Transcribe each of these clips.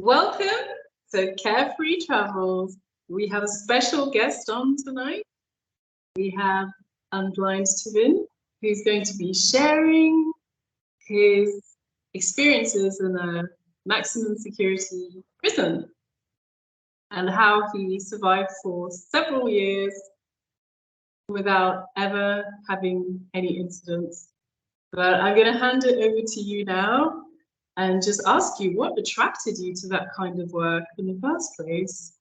Welcome to Carefree Travels. We have a special guest on tonight. We have Unblind Tuvin, who's going to be sharing his experiences in a maximum security prison and how he survived for several years without ever having any incidents. But I'm going to hand it over to you now and just ask you what attracted you to that kind of work in the first place.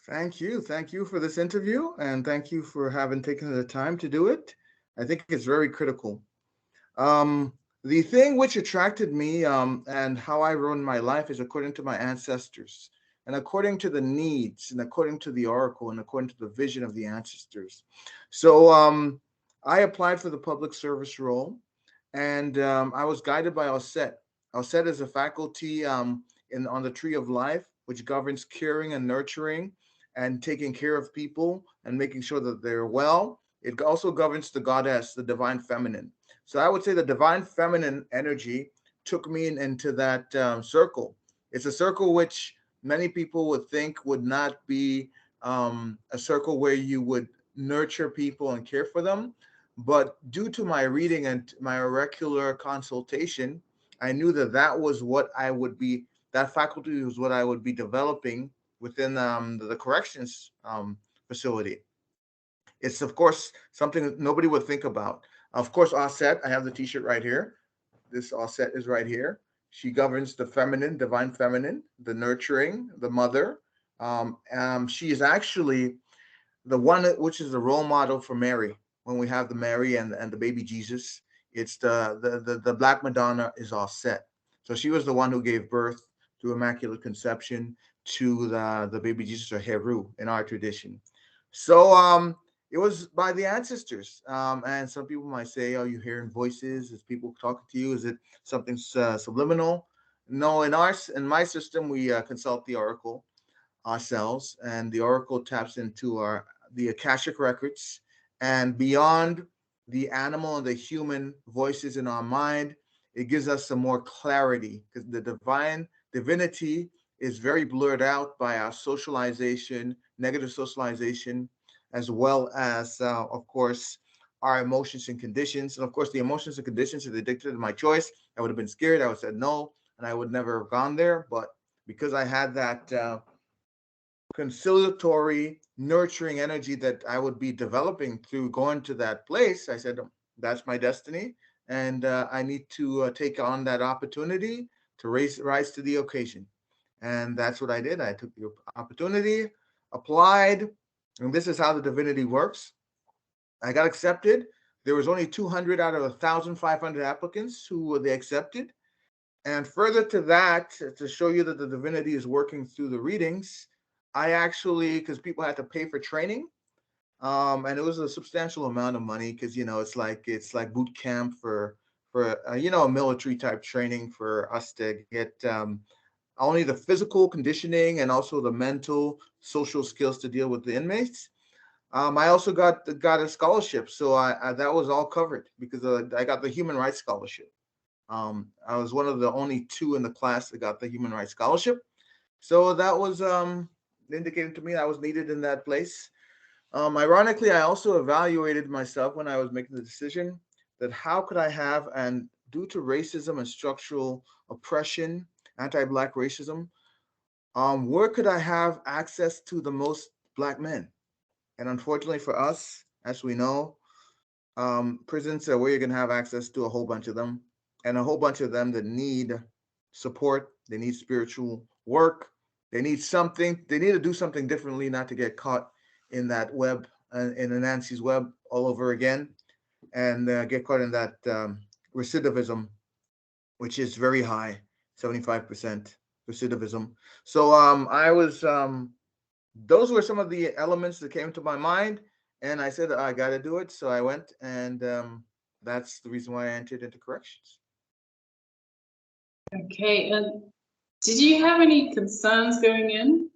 Thank you. Thank you for this interview, and thank you for having taken the time to do it. I think it's very critical. The thing which attracted me and how I run my life is according to my ancestors, and according to the needs, and according to the oracle, and according to the vision of the ancestors. So I applied for the public service role, and I was guided by Auset. Auset is a faculty on the tree of life, which governs caring and nurturing and taking care of people and making sure that they're well. It also governs the goddess, the divine feminine. So I would say the divine feminine energy took me into that circle. It's a circle which many people would think would not be a circle where you would nurture people and care for them. But due to my reading and my oracular consultation, I knew that that faculty was what I would be developing within the corrections facility. It's, of course, something that nobody would think about. Of course, Auset, I have the t-shirt right here. This Auset is right here. She governs the feminine, divine feminine, the nurturing, the mother. She is actually the one which is the role model for Mary. When we have the Mary and the baby Jesus, it's the Black Madonna is Auset. So she was the one who gave birth through Immaculate Conception to the baby Jesus, or Heru in our tradition. So it was by the ancestors. And some people might say, "Oh, you're hearing voices? Is people talking to you? Is it something subliminal?" No, in my system, we consult the oracle ourselves, and the oracle taps into the Akashic records, and beyond the animal and the human voices in our mind, it gives us some more clarity, because the divinity is very blurred out by our socialization, negative socialization, as well as, of course, our emotions and conditions. And of course, the emotions and conditions, if they dictated my choice, I would have been scared. I would have said no, and I would never have gone there. But because I had that conciliatory, nurturing energy that I would be developing through going to that place, I said, that's my destiny. And I need to take on that opportunity to rise to the occasion. And that's what I did. I took the opportunity, applied, and this is how the divinity works. I got accepted. There was only 200 out of 1,500 applicants who they accepted. And further to that, to show you that the divinity is working through the readings, I actually, because people had to pay for training, and it was a substantial amount of money, because it's like boot camp for a military type training for us to get only the physical conditioning and also the mental social skills to deal with the inmates. I also got a scholarship, so I that was all covered, because I got the human rights scholarship. I was one of the only two in the class that got the human rights scholarship, so that was indicated to me I was needed in that place. Ironically, I also evaluated myself when I was making the decision that how could I have, and due to racism and structural oppression, anti-Black racism, where could I have access to the most Black men? And unfortunately for us, as we know, prisons are where you're going to have access to a whole bunch of them, and a whole bunch of them that need support. They need spiritual work. They need to do something differently, not to get caught in that web, in Nancy's web all over again, and get caught in that recidivism, which is very high, 75% recidivism. So those were some of the elements that came to my mind, and I said I got to do it. So I went, and that's the reason why I entered into corrections. Okay, and did you have any concerns going in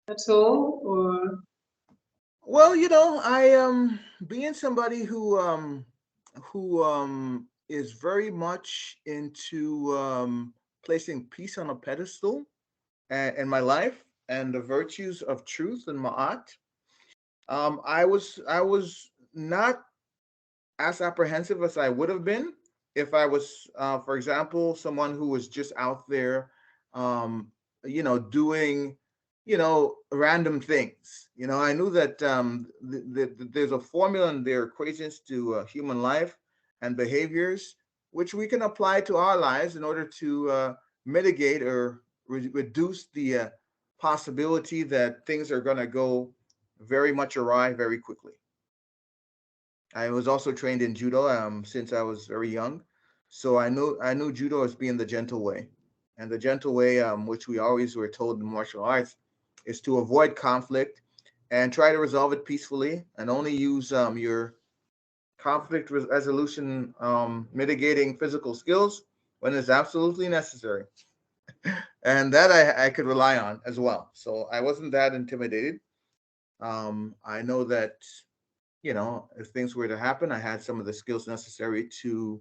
at all, or? Well, I being somebody who is very much into placing peace on a pedestal. in my life and the virtues of truth and ma'at, I was not as apprehensive as I would have been if I was, for example, someone who was just out there, um, doing, random things. I knew that there's a formula and there are equations to human life and behaviors, which we can apply to our lives in order to mitigate or reduce the possibility that things are going to go very much awry very quickly. I was also trained in judo since I was very young, so I knew judo as being the gentle way, and the gentle way, which we always were told in martial arts, is to avoid conflict and try to resolve it peacefully, and only use your conflict resolution mitigating physical skills when it's absolutely necessary, and that I could rely on as well. So I wasn't that intimidated. I know that if things were to happen, I had some of the skills necessary to,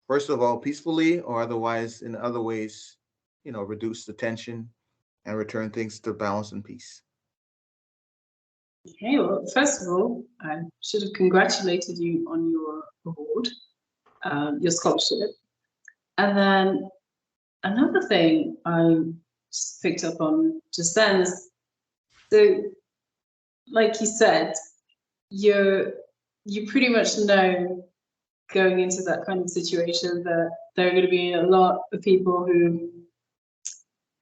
first of all, peacefully or otherwise in other ways, reduce the tension and return things to balance and peace. Okay, well, first of all, I should have congratulated you on your award, your scholarship. And then another thing I just picked up on just then is, so like you said, you pretty much know going into that kind of situation that there are going to be a lot of people who,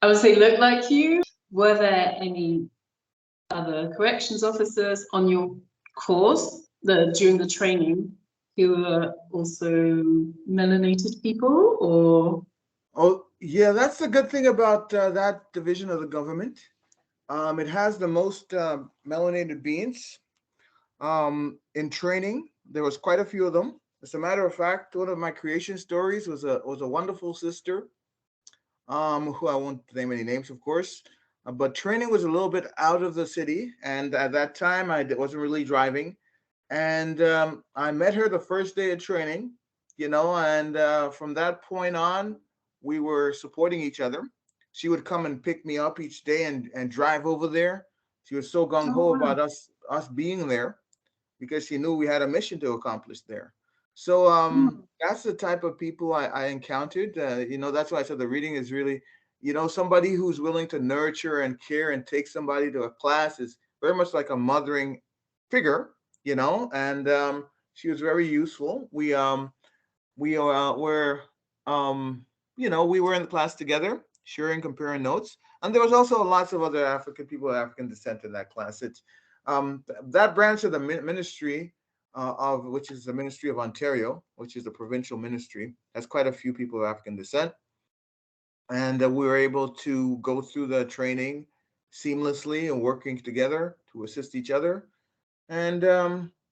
I would say, look like you. Were there any other corrections officers on your course during the training who were also melanated people, or? Oh, yeah, that's the good thing about that division of the government. It has the most melanated beings. In training, there was quite a few of them. As a matter of fact, one of my creation stories was a wonderful sister, who I won't name any names, of course. But training was a little bit out of the city, and at that time I wasn't really driving. And I met her the first day of training, and from that point on, we were supporting each other. She would come and pick me up each day and drive over there. She was so gung Oh, ho wow. about us being there because she knew we had a mission to accomplish there. So that's the type of people I encountered. That's why I said the reading is really, somebody who's willing to nurture and care and take somebody to a class is very much like a mothering figure, and she was very useful. We were we were in the class together, sharing, comparing notes, and there was also lots of other African people of African descent in that class. It's that branch of the ministry of which is the Ministry of Ontario, which is a provincial ministry, has quite a few people of African descent, and we were able to go through the training seamlessly and working together to assist each other. And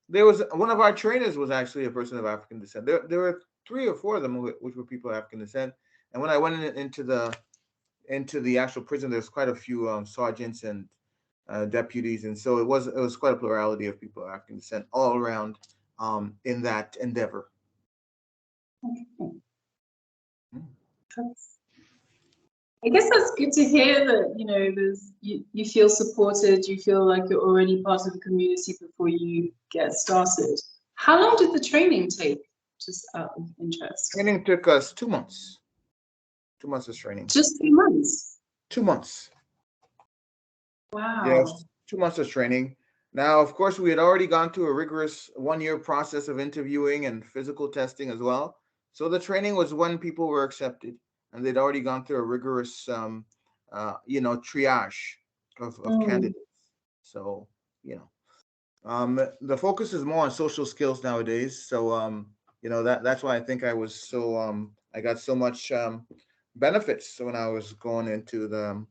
there was one of our trainers was actually a person of African descent. There were three or four of them which were people of African descent. And when I went into the actual prison, there's quite a few sergeants and deputies, and so it was quite a plurality of people of African descent all around in that endeavor. Okay. I guess that's good to hear that, you feel supported, you feel like you're already part of the community before you get started. How long did the training take, just out of interest? Training took us 2 months. 2 months of training. Just 2 months? 2 months. Wow. Yes, 2 months of training. Now, of course, we had already gone through a rigorous 1 year process of interviewing and physical testing as well. So the training was when people were accepted, and they'd already gone through a rigorous, triage of candidates. So, the focus is more on social skills nowadays. So, that's why I think I got so much benefits when I was going into the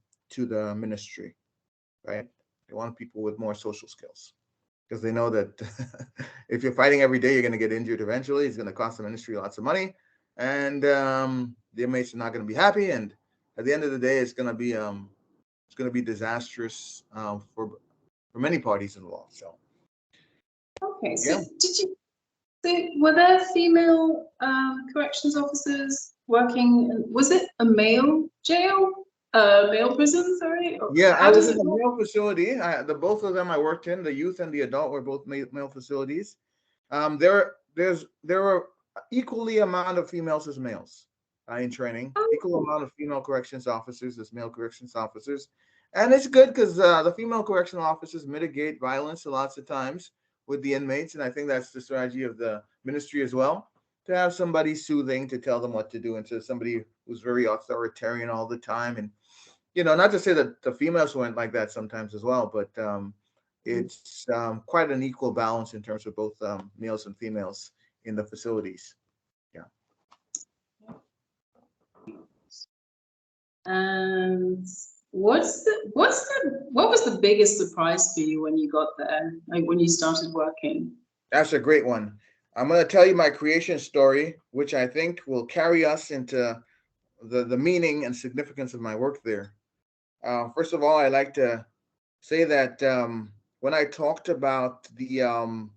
ministry, right? They want people with more social skills because they know that if you're fighting every day, you're going to get injured eventually. It's going to cost the ministry lots of money, and the inmates are not going to be happy. And at the end of the day, it's going to be disastrous for many parties involved. So, Okay, so yeah. were there female corrections officers working? Was it a male jail? Male prison, sorry? Or Yeah, I how was does in it the work? male facility. The both of them I worked in, the youth and the adult, were both male facilities. There were equally amount of females as males in training. Equal Oh. amount of female corrections officers as male corrections officers, and it's good because the female correctional officers mitigate violence lots of times with the inmates, and I think that's the strategy of the ministry as well, to have somebody soothing to tell them what to do instead of somebody who's very authoritarian all the time. And not to say that the females weren't like that sometimes as well, but it's quite an equal balance in terms of both males and females in the facilities. Yeah. And what was the biggest surprise for you when you got there, like when you started working? That's a great one. I'm going to tell you my creation story, which I think will carry us into the meaning and significance of my work there. First of all, I like to say that when I talked about the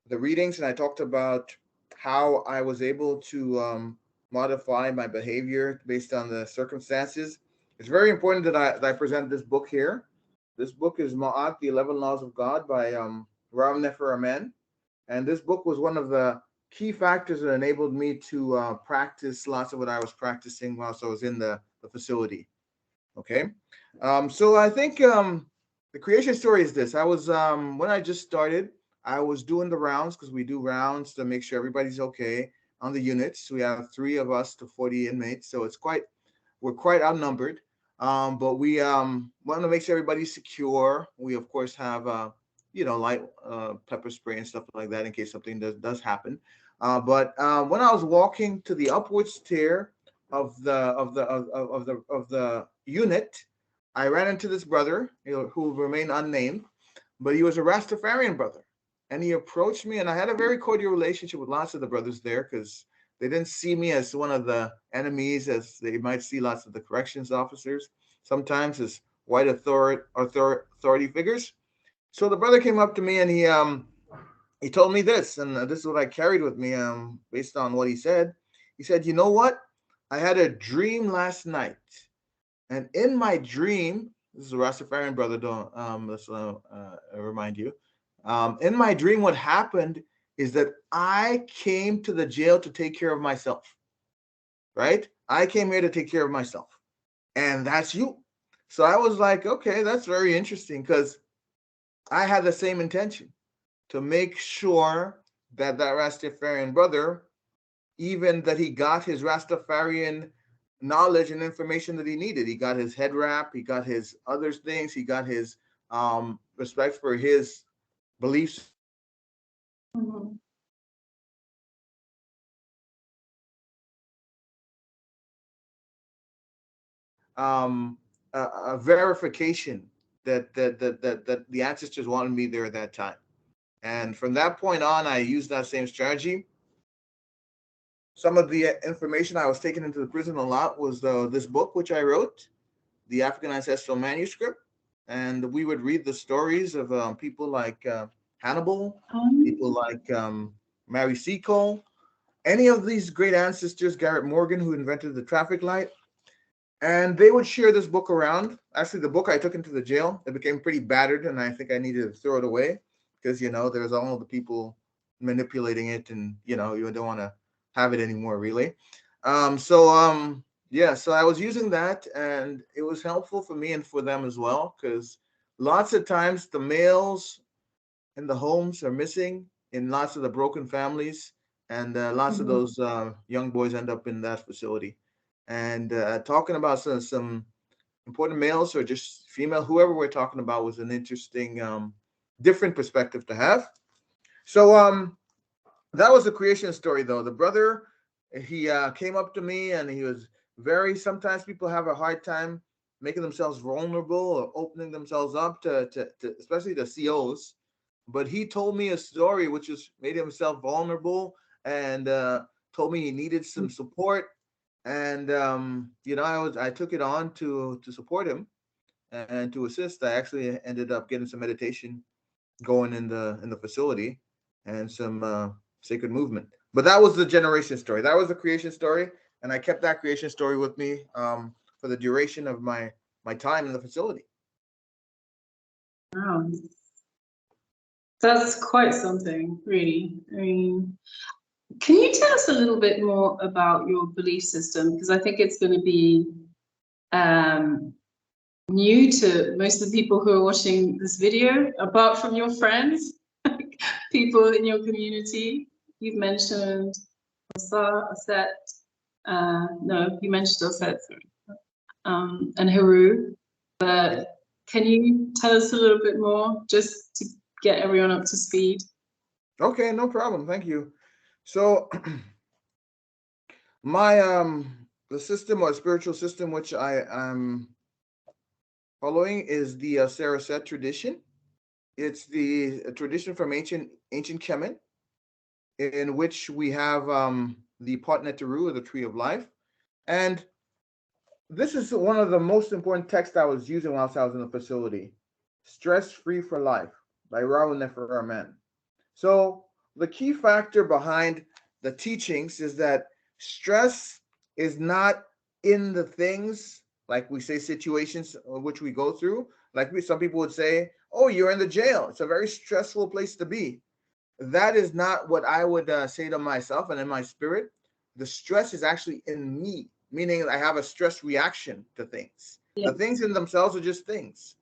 readings and I talked about how I was able to modify my behavior based on the circumstances, it's very important that I present this book here. This book is Ma'at, the 11 Laws of God by Rav Nefer Amen. And this book was one of the key factors that enabled me to practice lots of what I was practicing whilst I was in the facility. Okay. So I think the creation story is this. I was, when I just started, I was doing the rounds because we do rounds to make sure everybody's okay on the units. We have 3 of us to 40 inmates. So we're quite outnumbered. But we want to make sure everybody's secure. We, of course, have, light pepper spray and stuff like that in case something does happen. But when I was walking to the upward stair of the unit, I ran into this brother, who remained unnamed, but he was a Rastafarian brother, and he approached me, and I had a very cordial relationship with lots of the brothers there because they didn't see me as one of the enemies as they might see lots of the corrections officers sometimes as white authority figures. So the brother came up to me and he told me this, and this is what I carried with me based on what he said. He said, "You know what? I had a dream last night, and in my dream, this is a Rastafarian brother. Don't let's remind you. In my dream, what happened is that I came to the jail to take care of myself. Right? I came here to take care of myself, and that's you." So I was like, okay, that's very interesting because I had the same intention to make sure that Rastafarian brother, even that he got his Rastafarian knowledge and information that he needed. He got his head wrap, he got his other things, he got his respect for his beliefs. Mhm. Um, a verification that the ancestors wanted me there at that time. And from that point on, I used that same strategy. Some of the information I was taking into the prison a lot was this book, which I wrote, the African Ancestral Manuscript. And we would read the stories of people like Hannibal, people like Mary Seacole, any of these great ancestors, Garrett Morgan, who invented the traffic light. And they would share this book around. Actually, the book I took into the jail, it became pretty battered, and I think I needed to throw it away because, there's all the people manipulating it, and, you don't want to have it anymore, really. Yeah, so I was using that, and it was helpful for me and for them as well because lots of times the males in the homes are missing in lots of the broken families, and lots of Mhm. those young boys end up in that facility. And talking about some important males or just female, whoever we're talking about, was an interesting, different perspective to have. So that was the creation story, though. The brother, he came up to me, and he was very. Sometimes people have a hard time making themselves vulnerable or opening themselves up to especially the COs. But he told me a story which just made himself vulnerable, and told me he needed some support. And I took it on to support him and to assist. I actually ended up getting some meditation going in the facility and some sacred movement. But that was the generation story. That was the creation story, and I kept that creation story with me for the duration of my time in the facility. Wow. That's quite something, really. I mean, can you tell us a little bit more about your belief system? Because I think it's going to be new to most of the people who are watching this video, apart from your friends, people in your community. You've mentioned Ausar, Auset. No, you mentioned Auset, sorry. And Haru. But Yeah. can you tell us a little bit more just to get everyone up to speed? Okay, no problem. Thank you. So my the system or spiritual system which I am following is the Auset tradition. It's the tradition from ancient Kemet, in which we have the Potnetaru, or the Tree of Life. And this is one of the most important texts I was using whilst I was in the facility. Stress Free for Life by Raul Nefer. So the key factor behind the teachings is that stress is not in the things, like we say, situations which we go through. Like some people would say, oh, you're in the jail. It's a very stressful place to be. That is not what I would say to myself and in my spirit. The stress is actually in me, meaning I have a stress reaction to things. Yeah. The things in themselves are just things.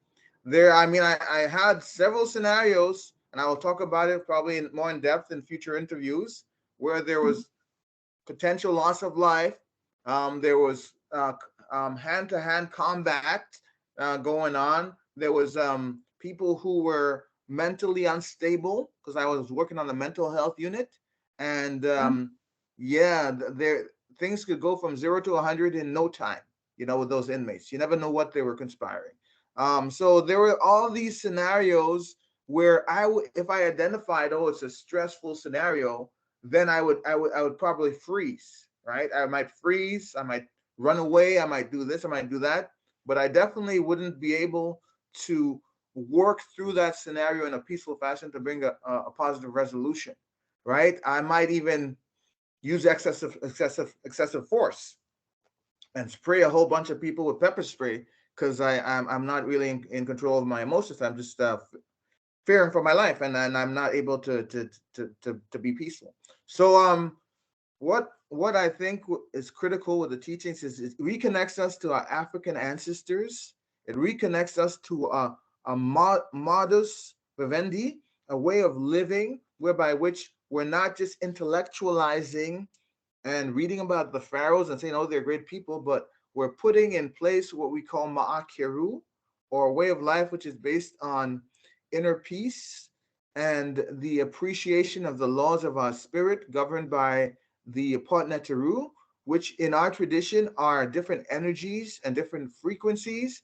I had several scenarios, and I will talk about it probably more in depth in future interviews, where there was potential loss of life. There was hand-to-hand combat going on. There was people who were mentally unstable, because I was working on the mental health unit, and there things could go from 0 to 100 in no time. With those inmates, you never know what they were conspiring. So there were all these scenarios where if I identified, oh, it's a stressful scenario, then I would probably freeze, right? I might freeze, I might run away, I might do this, I might do that, but I definitely wouldn't be able to work through that scenario in a peaceful fashion to bring a positive resolution, right? I might even use excessive force and spray a whole bunch of people with pepper spray, because I'm not really in control of my emotions. I'm just fearing for my life, and I'm not able to be peaceful. So what I think is critical with the teachings is it reconnects us to our African ancestors. It reconnects us to a modus vivendi, a way of living whereby which we're not just intellectualizing and reading about the pharaohs and saying, oh, they're great people, but we're putting in place what we call ma'akeru, or a way of life which is based on inner peace and the appreciation of the laws of our spirit, governed by the Potnetaru, which in our tradition are different energies and different frequencies,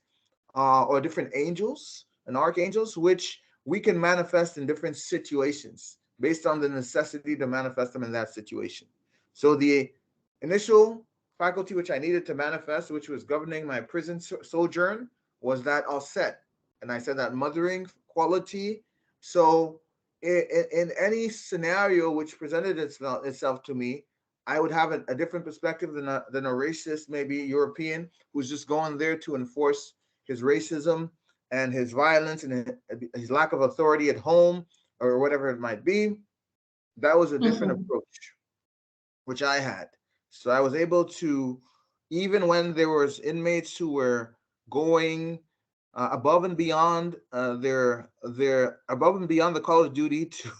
or different angels and archangels, which we can manifest in different situations based on the necessity to manifest them in that situation. So the initial faculty which I needed to manifest, which was governing my prison sojourn, was that Auset. And I said that mothering quality. So in any scenario which presented itself to me, I would have a different perspective than a racist, maybe European, who's just going there to enforce his racism and his violence and his lack of authority at home or whatever it might be. That was a different approach, which I had. So I was able to, even when there was inmates who were going above and beyond their above and beyond the call of duty to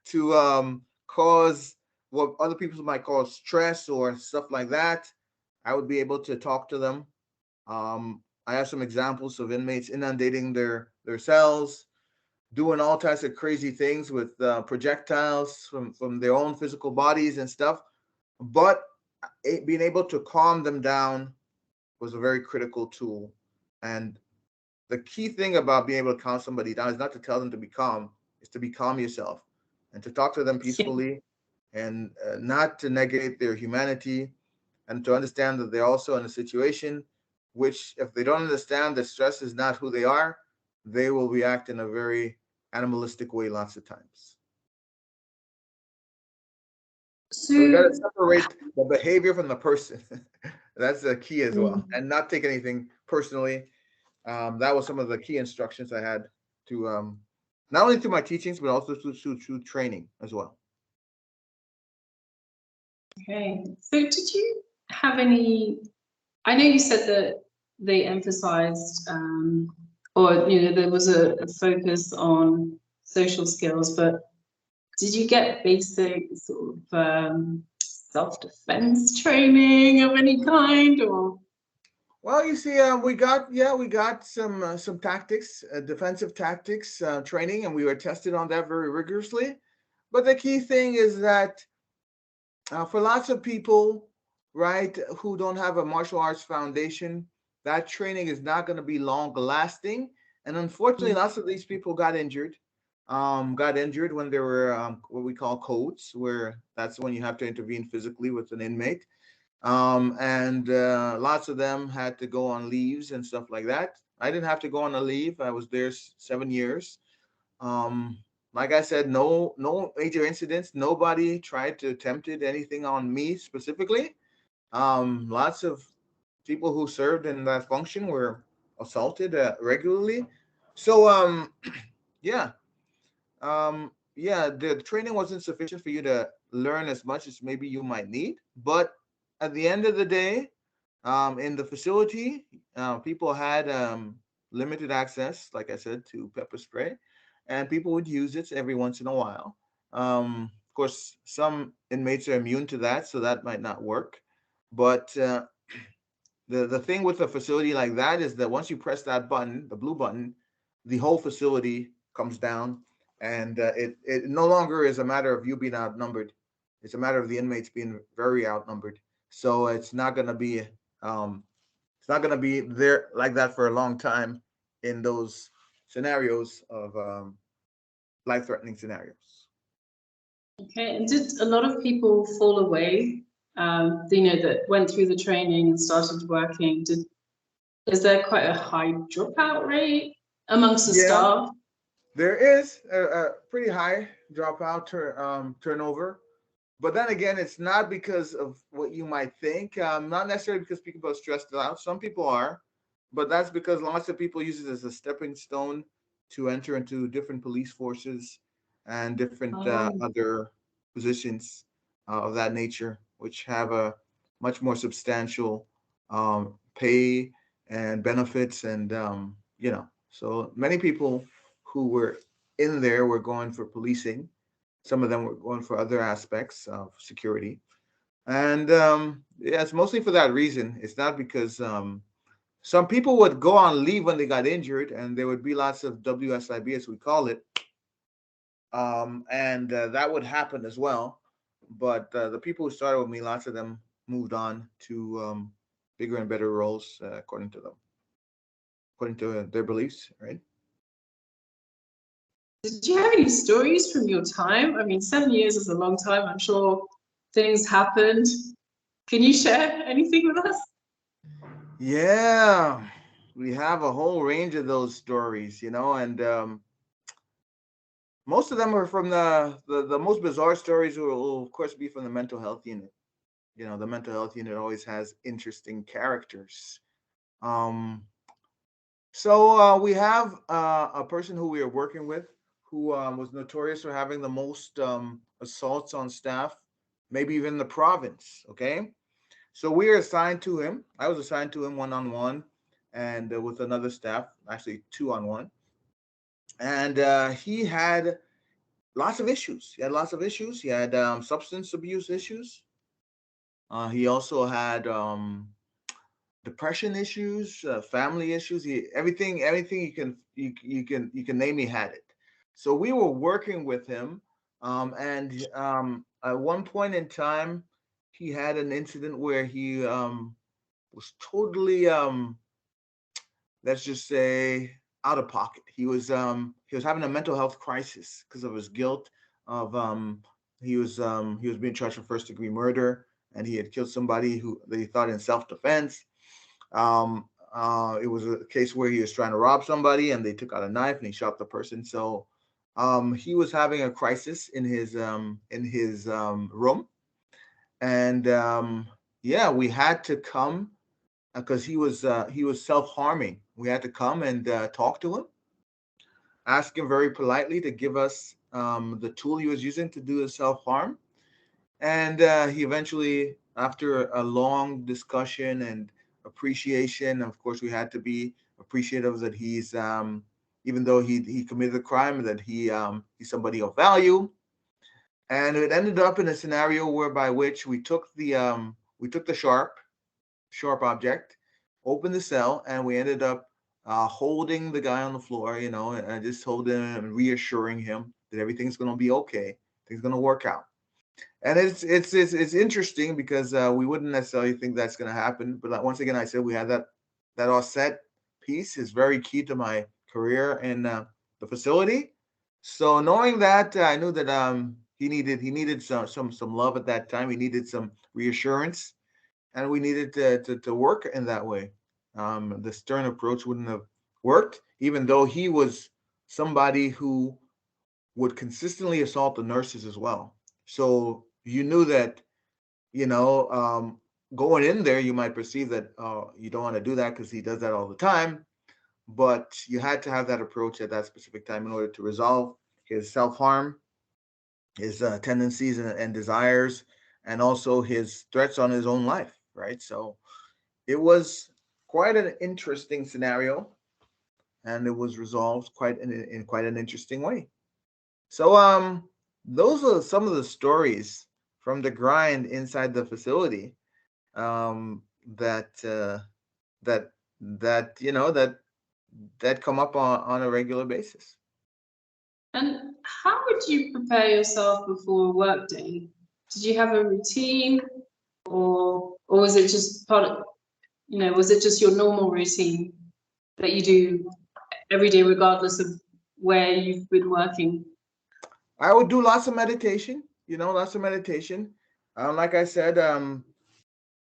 to cause what other people might call stress or stuff like that, I would be able to talk to them. I have some examples of inmates inundating their cells, doing all types of crazy things with projectiles from their own physical bodies and stuff. But being able to calm them down was a very critical tool. And the key thing about being able to calm somebody down is not to tell them to be calm, is to be calm yourself and to talk to them peacefully, and not to negate their humanity, and to understand that they're also in a situation which, if they don't understand that stress is not who they are, they will react in a very animalistic way lots of times. So we got to separate the behavior from the person. That's the key as well, Mm. and not take anything personally. That was some of the key instructions I had to not only to my teachings but also to training as well. Okay. So did you have any, I know you said that they emphasized, or, you know, there was a focus on social skills, but did you get basic sort of self-defense training of any kind, or? Well, you see, we got some tactics, defensive tactics training, and we were tested on that very rigorously. But the key thing is that for lots of people, right, who don't have a martial arts foundation, that training is not going to be long lasting. And unfortunately, lots of these people got injured. Got injured when there were what we call codes, where that's when you have to intervene physically with an inmate. And lots of them had to go on leaves and stuff like that. I didn't have to go on a leave. I was there 7 years. Um, like I said, no major incidents. Nobody tried to attempt anything on me specifically. Lots of people who served in that function were assaulted regularly. So yeah, yeah, the training wasn't sufficient for you to learn as much as maybe you might need. But at the end of the day, in the facility, people had limited access, like I said, to pepper spray, and people would use it every once in a while. Of course, some inmates are immune to that, so that might not work. But the thing with a facility like that is that once you press that button, the blue button, the whole facility comes down, and it no longer is a matter of you being outnumbered. It's a matter of the inmates being very outnumbered. So um, it's not gonna be there like that for a long time in those scenarios of life-threatening scenarios. Okay, and did a lot of people fall away, you know, that went through the training and started working? Is there quite a high dropout rate amongst the Yeah, staff? there is a pretty high dropout turnover. But then again, it's not because of what you might think. Not necessarily because people are stressed out. Some people are, but that's because lots of people use it as a stepping stone to enter into different police forces and different Oh, other positions of that nature, which have a much more substantial pay and benefits, and so many people who were in there were going for policing. Some of them were going for other aspects of security. And yeah, it's mostly for that reason. It's not because some people would go on leave when they got injured, and there would be lots of WSIB, as we call it. And that would happen as well. But the people who started with me, lots of them moved on to bigger and better roles, according to them, according to their beliefs, right? did you have any stories from your time? I mean, 7 years is a long time. I'm sure things happened. Can you share anything with us? Yeah, we have a whole range of those stories, and most of them are from the most bizarre stories will of course be from the mental health unit. The mental health unit always has interesting characters. Um, so we have a person who we are working with who was notorious for having the most assaults on staff, maybe even the province. Okay, so we are assigned to him. I was assigned to him one on one, and with another staff, actually two on one. And he had lots of issues. He had lots of issues. He had substance abuse issues. He also had depression issues, family issues. Everything you can name. He had it. So we were working with him, and at one point in time, he had an incident where he was totally let's just say out of pocket. He was having a mental health crisis because of his guilt of he was being charged for first degree murder, and he had killed somebody who they thought in self defense. It was a case where he was trying to rob somebody and they took out a knife and he shot the person. So he was having a crisis in his room, and yeah, we had to come because he was self-harming. We had to come and talk to him, ask him very politely to give us the tool he was using to do the self-harm. And he eventually, after a long discussion and appreciation, of course, we had to be appreciative that he's, even though he committed a crime, that he's somebody of value. And it ended up in a scenario whereby which we took the sharp object, opened the cell, and we ended up holding the guy on the floor, and just holding him and reassuring him that everything's going to be okay, things going to work out. And it's interesting because we wouldn't necessarily think that's going to happen. But once again, I said we had that Auset piece is very key to my career in the facility. So knowing that, I knew that he needed some love at that time. He needed some reassurance, and we needed to work in that way. The stern approach wouldn't have worked, even though he was somebody who would consistently assault the nurses as well. So you knew that, you know, um, going in there, you might perceive that you don't want to do that because he does that all the time. But you had to have that approach at that specific time in order to resolve his self harm, his tendencies and desires, and also his threats on his own life, right? So it was quite an interesting scenario, and it was resolved quite in quite an interesting way. So those are some of the stories from the grind inside the facility, um, that that that come up on a regular basis. And how would you prepare yourself before a work day? Did you have a routine, or was it just part of, was it just your normal routine that you do every day, regardless of where you've been working? I would do lots of meditation, lots of meditation. Like I said,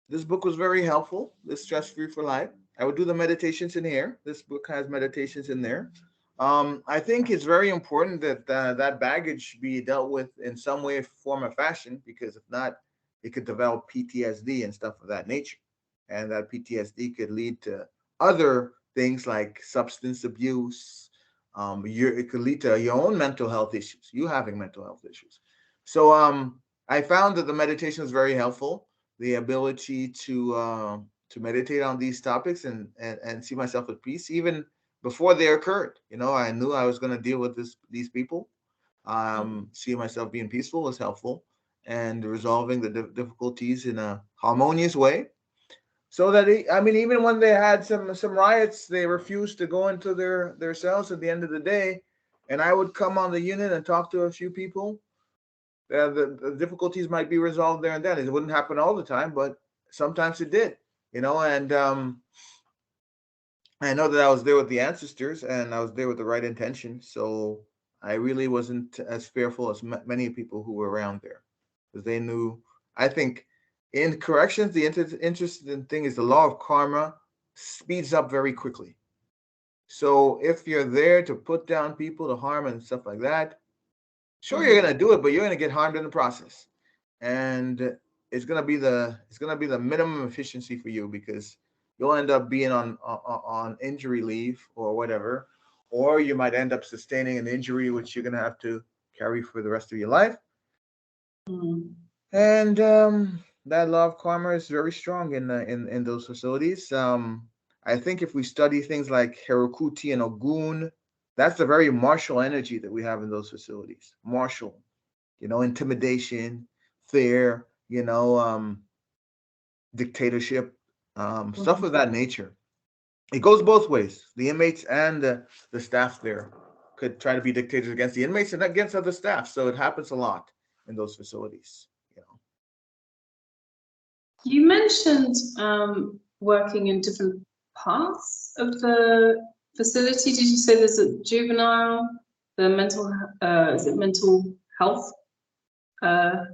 this book was very helpful. This Stress Free for Life. I would do the meditations in here. This book has meditations in there. I think it's very important that that baggage be dealt with in some way, form, or fashion, because if not, it could develop PTSD and stuff of that nature. And that PTSD could lead to other things like substance abuse. It could lead to your own mental health issues, you having mental health issues. So I found that the meditation was very helpful. The ability to meditate on these topics and see myself at peace, even before they occurred. I knew I was going to deal with these people. Seeing myself being peaceful was helpful, and resolving the difficulties in a harmonious way. So that I mean, even when they had some riots, they refused to go into their cells at the end of the day, and I would come on the unit and talk to a few people. The difficulties might be resolved there and then. It wouldn't happen all the time, but sometimes it did. And I know that I was there with the ancestors, and I was there with the right intention. So I really wasn't as fearful as many people who were around there, because they knew. I think in corrections, the interesting thing is the law of karma speeds up very quickly. So if you're there to put down people, to harm and stuff like that, sure, you're gonna do it, but you're gonna get harmed in the process, and it's gonna be the minimum efficiency for you, because you'll end up being on injury leave or whatever, or you might end up sustaining an injury which you're gonna have to carry for the rest of your life. Mm. And that law of karma is very strong in those facilities. I think if we study things like Herokuti and Ogun, that's the very martial energy that we have in those facilities. Martial, intimidation, fear, dictatorship, stuff of that nature. It goes both ways. The inmates and the staff there could try to be dictators against the inmates and against other staff. So it happens a lot in those facilities. You mentioned working in different parts of the facility. Did you say there's a juvenile, the is it mental health uh,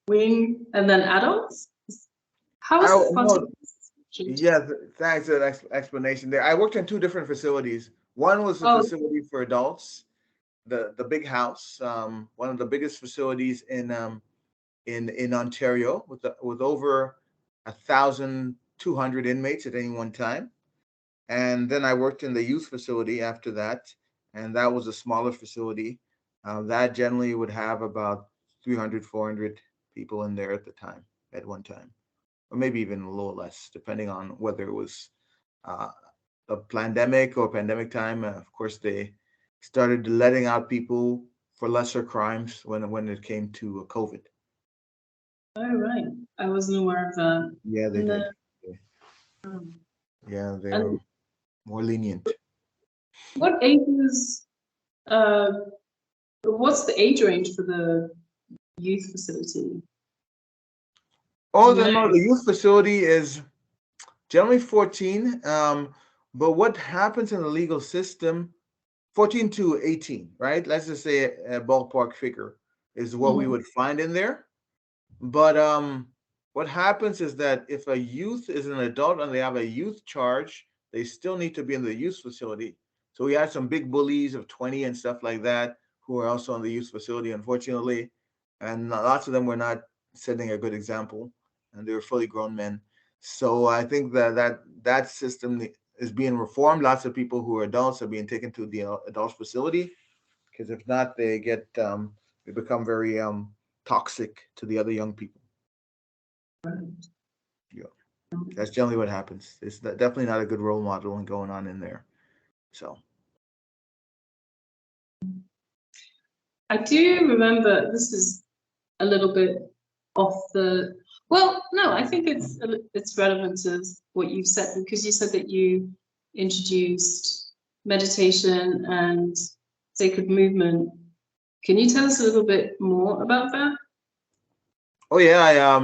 wing, and then adults? How is I the no, participation? yeah, thanks for that explanation there. I worked in two different facilities. One was a Oh, facility for adults, the big house, one of the biggest facilities in Ontario, with over 1,200 inmates at any one time. And then I worked in the youth facility after that, and that was a smaller facility. That generally would have about 300, 400 people in there at the time, at one time, or maybe even a little less, depending on whether it was uh, a pandemic time. Of course, they started letting out people for lesser crimes when it came to COVID. Oh, right. I wasn't aware of that. Yeah, they And did. um, Yeah, they were and more lenient. what ages, uh, what's the age range for the youth facility? Oh, Do you no, know? the youth facility is generally 14. But what happens in the legal system, 14 to 18, right? Let's just say a ballpark figure is what we Mhm. would find in there. But what happens is that if a youth is an adult and they have a youth charge, they still need to be in the youth facility. So we had some big bullies of 20 and stuff like that who are also in the youth facility, unfortunately. And lots of them were not setting a good example, and they were fully grown men. So I think that system is being reformed. Lots of people who are adults are being taken to the adult facility, because if not, they become very toxic to the other young people. Yeah, that's generally what happens. It's definitely not a good role model going on in there. So I do remember, this is a little bit off the, well, no, I think it's relevant to what you've said, because you said that you introduced meditation and sacred movement. Can you tell us a little bit more about that? oh yeah,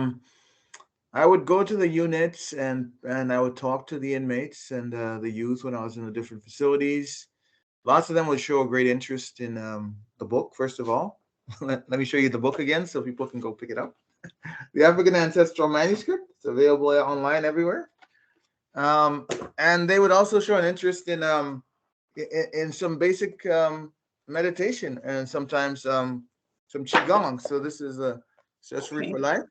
I would go to the units, and I would talk to the inmates and the youth when I was in the different facilities. Lots of them would show a great interest in the book. First of all, let me show you the book again so people can go pick it up. The African Ancestral Manuscript. It's available online everywhere. Um, and they would also show an interest in some basic meditation, and sometimes some qigong. So this is a accessory Okay. for life,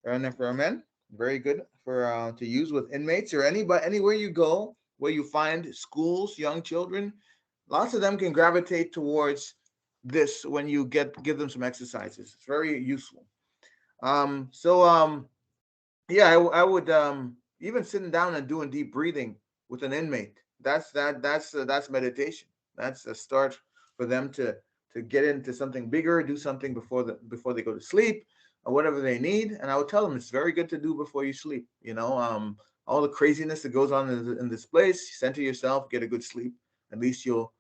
and for men, very good for to use with inmates or anybody anywhere you go where you find schools, young children. Lots of them can gravitate towards this when you give them some exercises. It's very useful. So yeah, I would even sitting down and doing deep breathing with an inmate. That's meditation. That's a start for them to get into something bigger, do something before they go to sleep or whatever they need. And I would tell them it's very good to do before you sleep. All the craziness that goes on in this place, center yourself, get a good sleep. At least you'll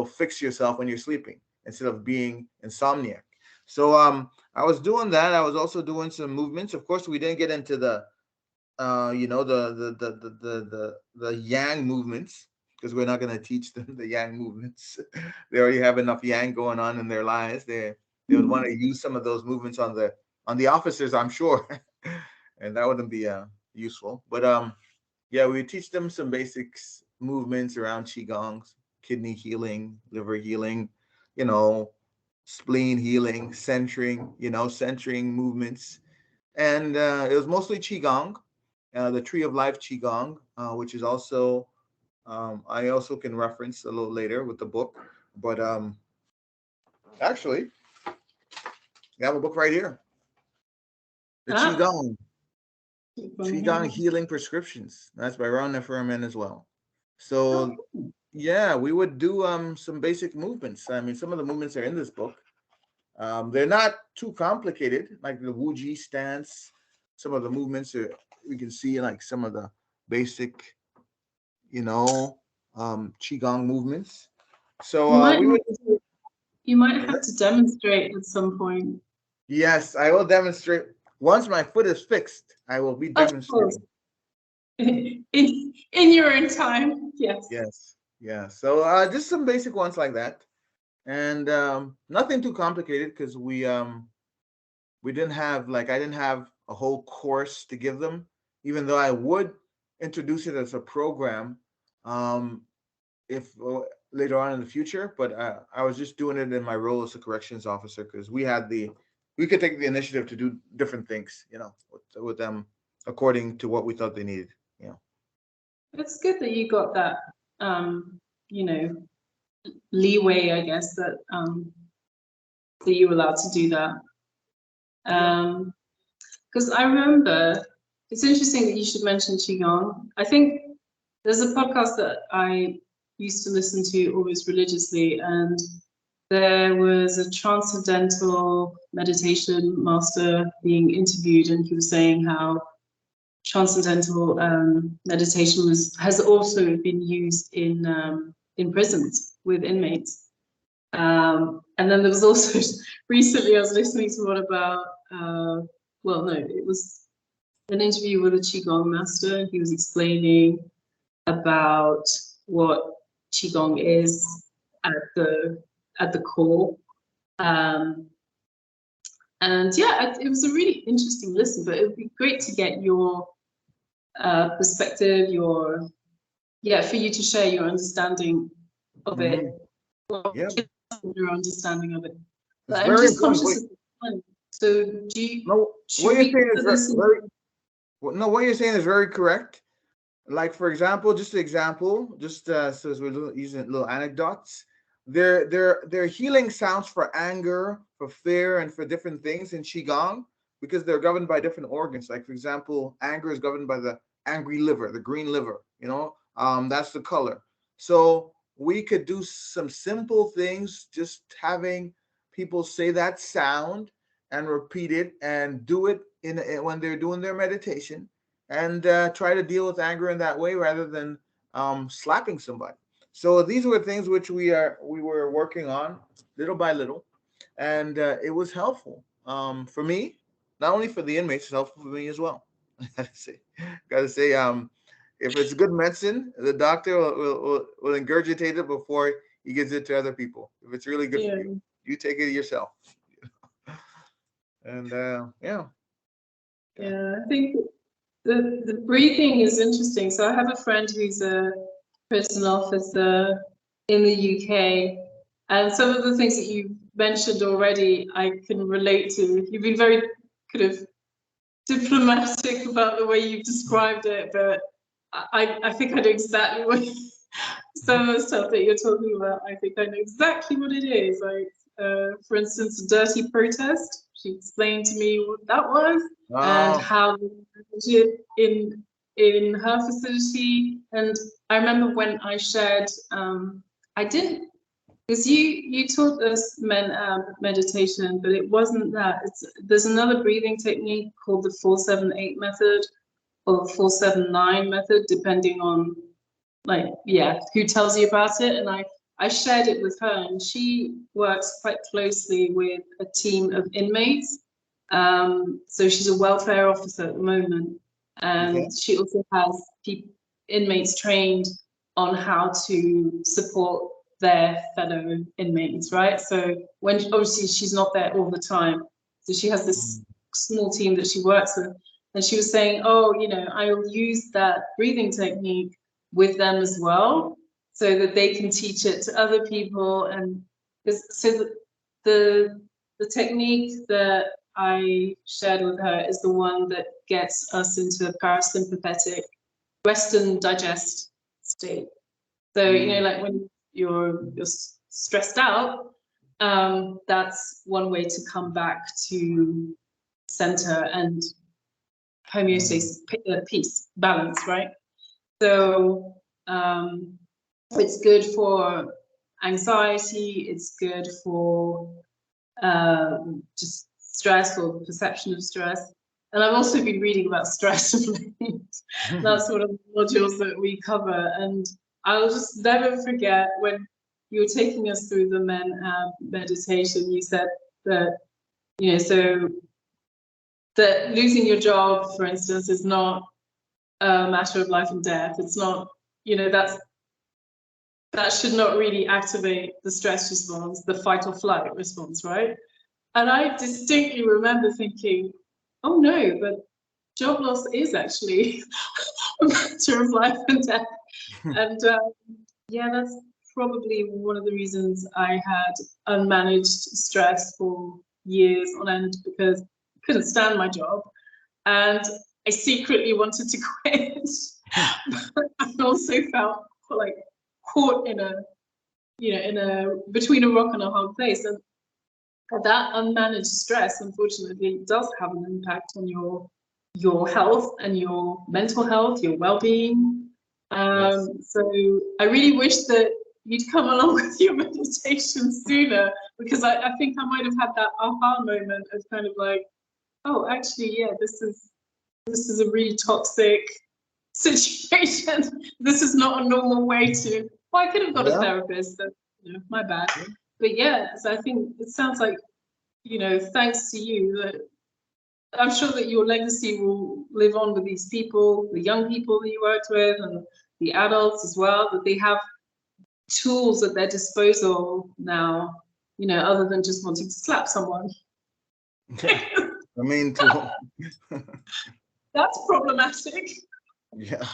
fix yourself when you're sleeping instead of being insomniac. So I was doing that. I was also doing some movements. Of course, we didn't get into the the yang movements, because we're not going to teach them the yang movements. They already have enough yang going on in their lives. They would want to use some of those movements on the officers, I'm sure, and that wouldn't be useful. But yeah, we teach them some basics movements around qigongs, kidney healing, liver healing, you know, spleen healing, centering movements. And it was mostly qigong, the Tree of Life qigong, which is also I also can reference a little later with the book. But actually, we have a book right here, the Ah, Qigong Healing Prescriptions. That's by Ron Neferman as well. oh, So yeah, we would do some basic movements. I mean, some of the movements are in this book. They're not too complicated, like the Wuji stance. Some of the movements are, we can see like some of the basic, you know, qigong movements. So you might we would. have to, you might have to demonstrate at some point. Yes, I will demonstrate. Once my foot is fixed, I will be Of course. demonstrating. In your own time, yes. Yes, yeah. So just some basic ones like that, and nothing too complicated, because we didn't have, like, I didn't have a whole course to give them, even though I would introduce it as a program um, if later on in the future. But I was just doing it in my role as a corrections officer, because we could take the initiative to do different things, with them according to what we thought they needed. Yeah. It's good that you got that, you know, leeway, I guess, that that you were allowed to do that. Because I remember, it's interesting that you should mention Qigong. I think there's a podcast that I used to listen to always religiously, and there was a transcendental meditation master being interviewed, and he was saying how transcendental meditation has also been used in prisons with inmates. And then there was also recently I was listening to one about well, no, it was an interview with a Qigong master, and he was explaining about what Qigong is at the core. And yeah, it was a really interesting listen, but it would be great to get your perspective, for you to share your understanding of it. Yeah. Your understanding of it. It's But I'm very just important. conscious of the time. So do you? No, what you're saying is no, what you're saying is very correct. Like for example, just an example, just so as we're using little anecdotes, they're healing sounds for anger, for fear, and for different things in qigong because they're governed by different organs. Like for example, anger is governed by the angry liver, the green liver. You know, that's the color. So we could do some simple things, just having people say that sound and repeat it and do it when they're doing their meditation and try to deal with anger in that way rather than slapping somebody. So these were things which we were working on little by little, and it was helpful for me, not only for the inmates, it's helpful for me as well. Gotta say, if it's good medicine, the doctor will ingurgitate it before he gives it to other people. If it's really good for you, you take it yourself. And Yeah, I think the breathing is interesting. So I have a friend who's a prison officer in the UK, and some of the things that you mentioned already, I can relate to. You've been very kind of diplomatic about the way you've described it, but I think I know exactly what some of the stuff that you're talking about. I think I know exactly what it is. Like, for instance, a dirty protest. She explained to me what that was and how in her facility. And I remember when I shared, I didn't, because you taught us meditation, but it wasn't that. There's another breathing technique called the 4-7-8 method or 4-7-9 method, depending on who tells you about it. And I shared it with her, and she works quite closely with a team of inmates. So she's a welfare officer at the moment, and she also has inmates trained on how to support their fellow inmates, right? So when obviously she's not there all the time, so she has this small team that she works with, and she was saying, oh, I'll use that breathing technique with them as well, so that they can teach it to other people. And so the technique that I shared with her is the one that gets us into a parasympathetic Western digest state. So like when you're stressed out, that's one way to come back to center and homeostasis, peace, balance, right? So it's good for anxiety, it's good for just stress or perception of stress. And I've also been reading about stress of late. That's one of the modules that we cover. And I'll just never forget when you were taking us through the meditation, you said that, so that losing your job, for instance, is not a matter of life and death. It's not, that should not really activate the stress response, the fight or flight response, right? And I distinctly remember thinking, oh no, but job loss is actually a matter of life and death. And that's probably one of the reasons I had unmanaged stress for years on end, because I couldn't stand my job. And I secretly wanted to quit. But I also felt like caught in between a rock and a hard place. And that unmanaged stress, unfortunately, does have an impact on your health and your mental health, your well-being. Yes. So I really wish that you'd come along with your meditation sooner, because I think I might have had that aha moment of kind of like, oh, actually, yeah, this is a really toxic situation. This is not a normal way to. Well, I could have got a Yeah. therapist. But, my bad. But yeah, so I think it sounds like, thanks to you, that I'm sure that your legacy will live on with these people, the young people that you worked with, and the adults as well, that they have tools at their disposal now, other than just wanting to slap someone. Yeah. I mean, to That's problematic. yeah.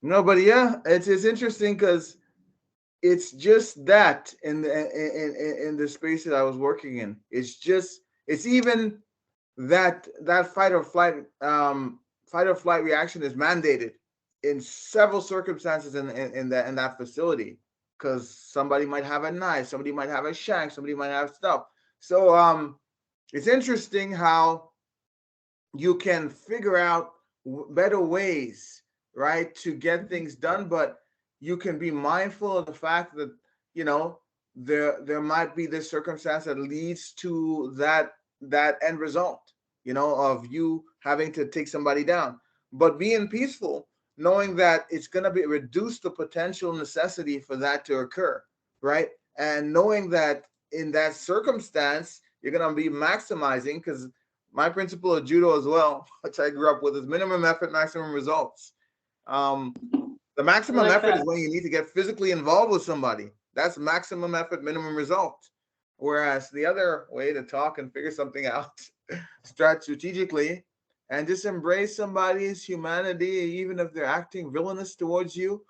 No, but yeah, it's interesting because it's just that in the space that I was working in. It's even that fight or flight reaction is mandated in several circumstances in that facility, because somebody might have a knife, somebody might have a shank, somebody might have stuff. So it's interesting how you can figure out better ways, right, to get things done, but you can be mindful of the fact that there might be this circumstance that leads to that end result, of you having to take somebody down, but being peaceful, knowing that it's going to be reduce the potential necessity for that to occur, right, and knowing that in that circumstance you're going to be maximizing, because my principle of judo as well, which I grew up with, is minimum effort, maximum results. The maximum Like effort is that. when you need to get physically involved with somebody. That's maximum effort, minimum result. Whereas the other way to talk and figure something out, start strategically and just embrace somebody's humanity, even if they're acting villainous towards you.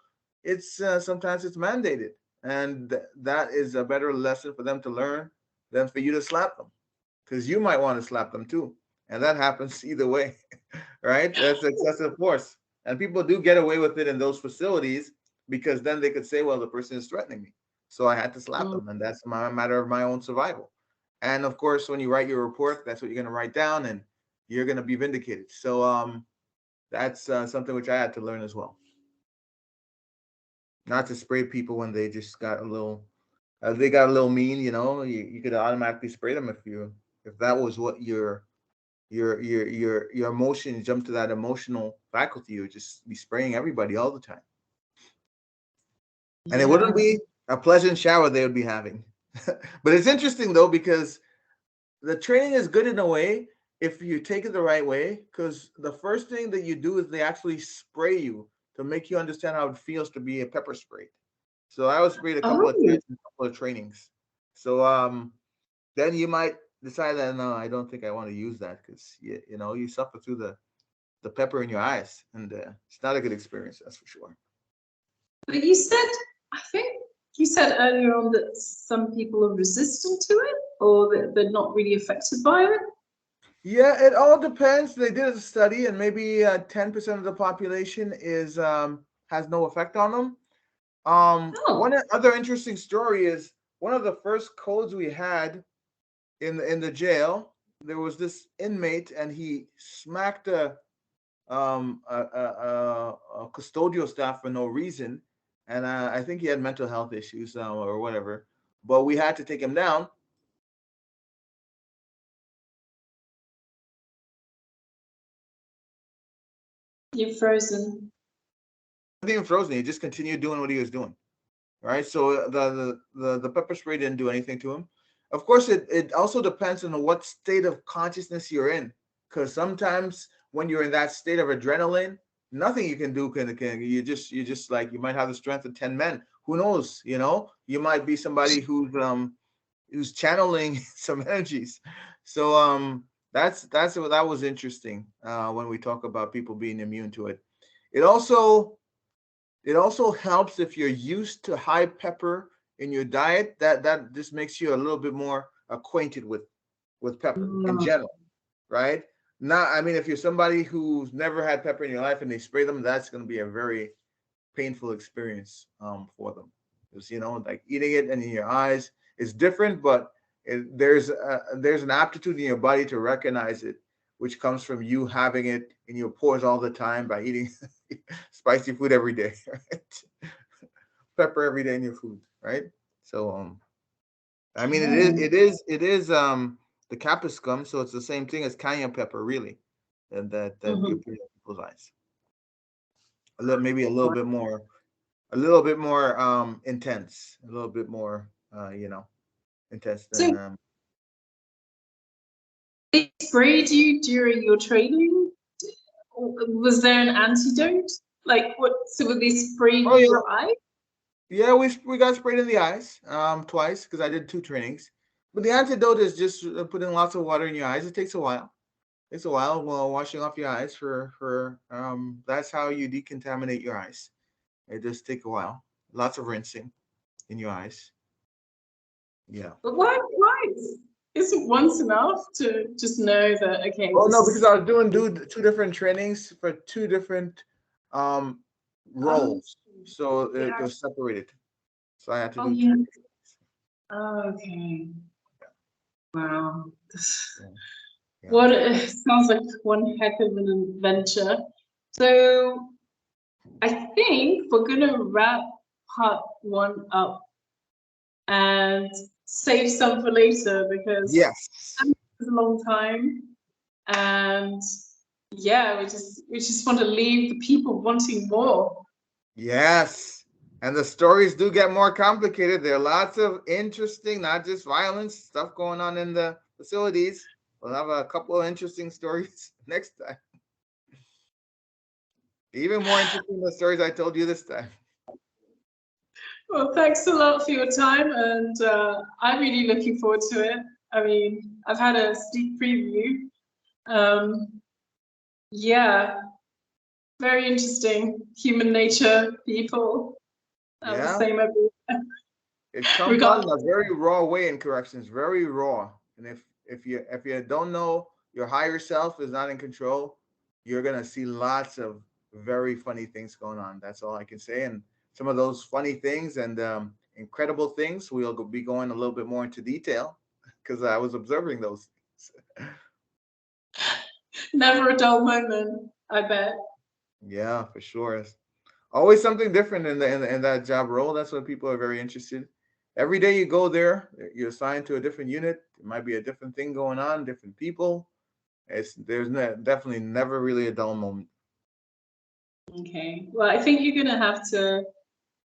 It's sometimes it's mandated, and that is a better lesson for them to learn than for you to slap them, because you might want to slap them too, and that happens either way, right? That's excessive force, and people do get away with it in those facilities because then they could say, well, the person is threatening me, so I had to slap them, and that's a matter of my own survival. And of course, when you write your report, that's what you're going to write down, and you're going to be vindicated. So that's something which I had to learn as well, not to spray people when they just got a little they got a little mean. You could automatically spray them if that was what your emotion jumped to, that emotional faculty. You would just be spraying everybody all the time, and it wouldn't be a pleasant shower they would be having. But it's interesting though, because the training is good in a way if you take it the right way, because the first thing that you do is they actually spray you to make you understand how it feels to be a pepper sprayed. So I was sprayed a couple of times in a couple of trainings. So then you might decide that, no, I don't think I want to use that, because you suffer through the pepper in your eyes, and it's not a good experience, that's for sure. But I think you said earlier on that some people are resistant to it, or that they're not really affected by it. Yeah, it all depends. They did a study, and maybe 10% of the population has no effect on them. One other interesting story is one of the first codes we had in the jail. There was this inmate, and he smacked a custodial staff for no reason, and I think he had mental health issues or whatever. But we had to take him down. You're frozen. He wasn't even frozen. He just continued doing what he was doing. Right. So the pepper spray didn't do anything to him. Of course, it also depends on what state of consciousness you're in, because sometimes when you're in that state of adrenaline, nothing you can do can you just like, you might have the strength of 10 men. Who knows? You might be somebody who's channeling some energies. So that was interesting when we talk about people being immune to it. It also helps if you're used to high pepper in your diet. That just makes you a little bit more acquainted with pepper in general, right? I mean, if you're somebody who's never had pepper in your life and they spray them, that's going to be a very painful experience for them. Because, like eating it and in your eyes is different, but there's an aptitude in your body to recognize it, which comes from you having it in your pores all the time by eating spicy food every day, right? Pepper every day in your food, right? So I mean, it is the capsicum, so it's the same thing as cayenne pepper, really, and that you Mhm. put in people's eyes. Maybe a little bit more intense, a little bit more intense than So they sprayed you during your training? Was there an antidote? Like what? So were they sprayed oh yeah. your eye? Yeah, we got sprayed in the eyes twice because I did 2 trainings. But the antidote is just putting lots of water in your eyes. It takes a while. It's a while while washing off your eyes for that's how you decontaminate your eyes. It does take a while. Lots of rinsing in your eyes. Yeah. But why? Why isn't once enough to just know that? Okay, Oh this no, because is. I was doing 2 different trainings for 2 different um Oh, roles. So it yeah. was separated. So I had to Oh, do two yeah. different Oh, okay. Wow. things. Yeah. What sounds like one heck of an adventure. So I think we're gonna wrap part one up and save some for later because Yes. it's a long time. And yeah, we just want to leave the people wanting more. Yes. And the stories do get more complicated. There are lots of interesting, not just violence, stuff going on in the facilities. We'll have a couple of interesting stories next time. Even more interesting than the stories I told you this time. Well, thanks a lot for your time, and I'm really looking forward to it. I mean, I've had a sneak preview. Um, yeah, very interesting. Human nature, people. The Yeah. same everywhere. It comes out in Regardless. a very raw way in corrections, very raw. And if you don't know your higher self is not in control, you're gonna see lots of very funny things going on. That's all I can say. And some of those funny things and incredible things, we'll be going a little bit more into detail because I was observing those things. Never a dull moment, I bet. Yeah, for sure. It's always something different in that job role. That's what people are very interested. Every day you go there, you're assigned to a different unit. It might be a different thing going on, different people. Definitely never really a dull moment. Okay. Well, I think you're gonna have to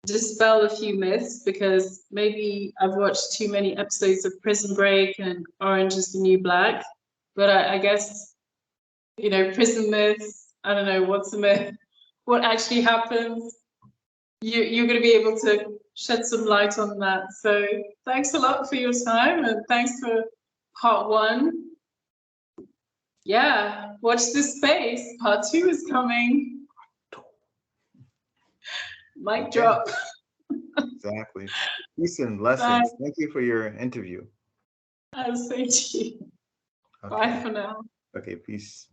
dispel a few myths because maybe I've watched too many episodes of Prison Break and Orange is the New Black. But I guess, prison myths, I don't know, what's the myth? What actually happens? You're going to be able to shed some light on that. So thanks a lot for your time and thanks for part one. Yeah, watch this space. Part two is coming. Mic Okay, drop. exactly. Peace and Bye. blessings. Thank you for your interview. I'll say to you. Bye Okay. for now. Okay, peace.